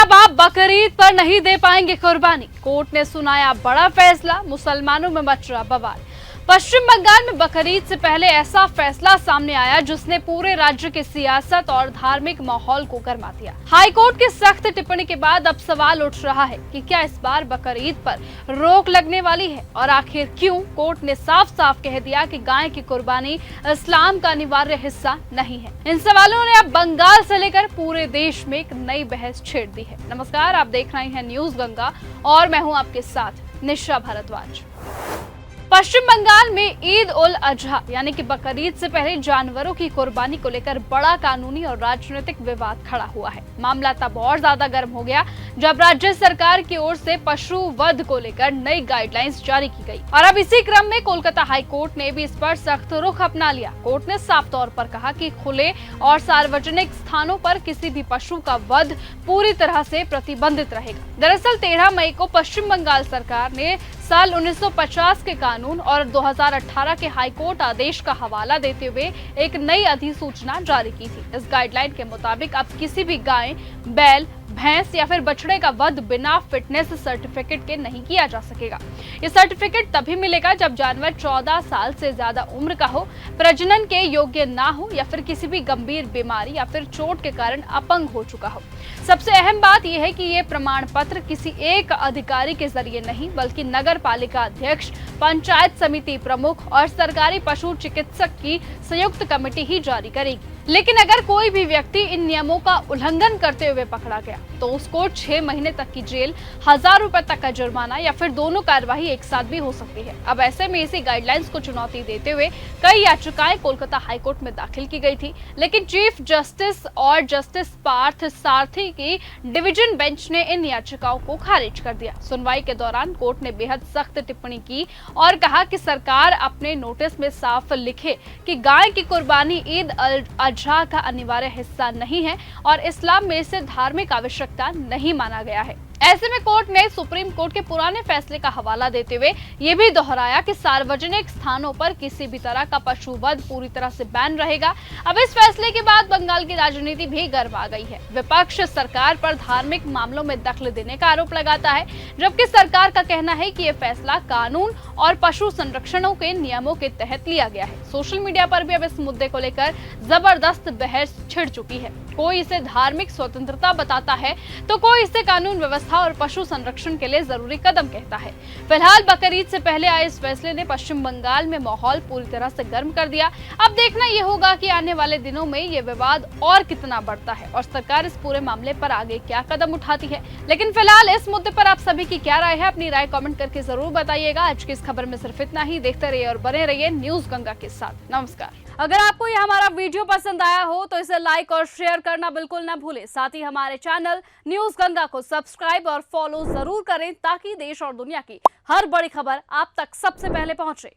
अब आप बकरीद पर नहीं दे पाएंगे कुर्बानी, कोर्ट ने सुनाया बड़ा फैसला, मुसलमानों में मच रहा बवाल। पश्चिम बंगाल में बकरीद से पहले ऐसा फैसला सामने आया जिसने पूरे राज्य की सियासत और धार्मिक माहौल को गर्मा दिया। हाई कोर्ट की सख्त टिप्पणी के बाद अब सवाल उठ रहा है कि क्या इस बार बकरीद पर रोक लगने वाली है और आखिर क्यों। कोर्ट ने साफ साफ कह दिया कि गाय की कुर्बानी इस्लाम का अनिवार्य हिस्सा नहीं है। इन सवालों ने अब बंगाल से लेकर पूरे देश में एक नई बहस छेड़ दी है। नमस्कार, आप देख रहे हैं न्यूज गंगा और मैं हूं आपके साथ निशा भारद्वाज। पश्चिम बंगाल में ईद उल अजहा यानी कि बकरीद से पहले जानवरों की कुर्बानी को लेकर बड़ा कानूनी और राजनीतिक विवाद खड़ा हुआ है। मामला तब और ज्यादा गर्म हो गया जब राज्य सरकार की ओर से पशु वध को लेकर नई गाइडलाइंस जारी की गई और अब इसी क्रम में कोलकाता हाई कोर्ट ने भी इस पर सख्त रुख अपना लिया। कोर्ट ने साफ तौर पर कहा कि खुले और सार्वजनिक स्थानों पर किसी भी पशु का वध पूरी तरह से प्रतिबंधित रहेगा। दरअसल 13 मई को पश्चिम बंगाल सरकार ने साल 1950 के कानून और 2018 के हाईकोर्ट आदेश का हवाला देते हुए एक नई अधिसूचना जारी की थी। इस गाइडलाइन के मुताबिक अब किसी भी गाय, बैल, भैंस या फिर बछड़े का वध बिना फिटनेस सर्टिफिकेट के नहीं किया जा सकेगा। ये सर्टिफिकेट तभी मिलेगा जब जानवर 14 साल से ज्यादा उम्र का हो, प्रजनन के योग्य ना हो या फिर किसी भी गंभीर बीमारी या फिर चोट के कारण अपंग हो चुका हो। सबसे अहम बात यह है कि ये प्रमाण पत्र किसी एक अधिकारी के जरिए नहीं बल्कि नगर पालिका अध्यक्ष, पंचायत समिति प्रमुख और सरकारी पशु चिकित्सक की संयुक्त कमेटी ही जारी करेगी। लेकिन अगर कोई भी व्यक्ति इन नियमों का उल्लंघन करते हुए पकड़ा गया तो उसको 6 महीने तक की जेल, 1000 रुपए तक का जुर्माना या फिर दोनों कार्यवाही एक साथ भी हो सकती है। अब ऐसे में इसी गाइडलाइंस को चुनौती देते हुए कई याचिकाएं कोलकाता हाईकोर्ट में दाखिल की गई थी, लेकिन चीफ जस्टिस और जस्टिस पार्थ सारथी की डिवीजन बेंच ने इन याचिकाओं को खारिज कर दिया। सुनवाई के दौरान कोर्ट ने बेहद सख्त टिप्पणी की और कहा कि सरकार अपने नोटिस में साफ लिखे कि गाय की कुर्बानी ईद उल अजहा का अनिवार्य हिस्सा नहीं है और इस्लाम में इसे धार्मिक आवश्यकता नहीं माना गया है। ऐसे में कोर्ट ने सुप्रीम कोर्ट के पुराने फैसले का हवाला देते हुए ये भी दोहराया कि सार्वजनिक स्थानों पर किसी भी तरह का पशु वध पूरी तरह से बैन रहेगा। अब इस फैसले के बाद बंगाल की राजनीति भी गर्मा गई है। विपक्ष सरकार पर धार्मिक मामलों में दखल देने का आरोप लगाता है, जबकि सरकार का कहना है कि यह फैसला कानून और पशु संरक्षणों के नियमों के तहत लिया गया है। सोशल मीडिया पर भी अब इस मुद्दे को लेकर जबरदस्त बहस छिड़ चुकी है। कोई इसे धार्मिक स्वतंत्रता बताता है तो कोई इसे कानून व्यवस्था और पशु संरक्षण के लिए जरूरी कदम कहता है। फिलहाल बकरीद से पहले आए इस फैसले ने पश्चिम बंगाल में माहौल पूरी तरह से गर्म कर दिया। अब देखना यह होगा कि आने वाले दिनों में ये विवाद और कितना बढ़ता है और सरकार इस पूरे मामले पर आगे क्या कदम उठाती है। लेकिन फिलहाल इस मुद्दे पर आप सभी की क्या राय है, अपनी राय कमेंट करके जरूर बताइएगा। आज की इस खबर में सिर्फ इतना ही। देखते रहिए और बने रहिए न्यूज गंगा के साथ। नमस्कार। अगर आपको ये हमारा वीडियो पसंद आया हो तो इसे लाइक और शेयर करना बिल्कुल ना भूलें। साथ ही हमारे चैनल न्यूज गंगा को सब्सक्राइब और फॉलो जरूर करें ताकि देश और दुनिया की हर बड़ी खबर आप तक सबसे पहले पहुंचे।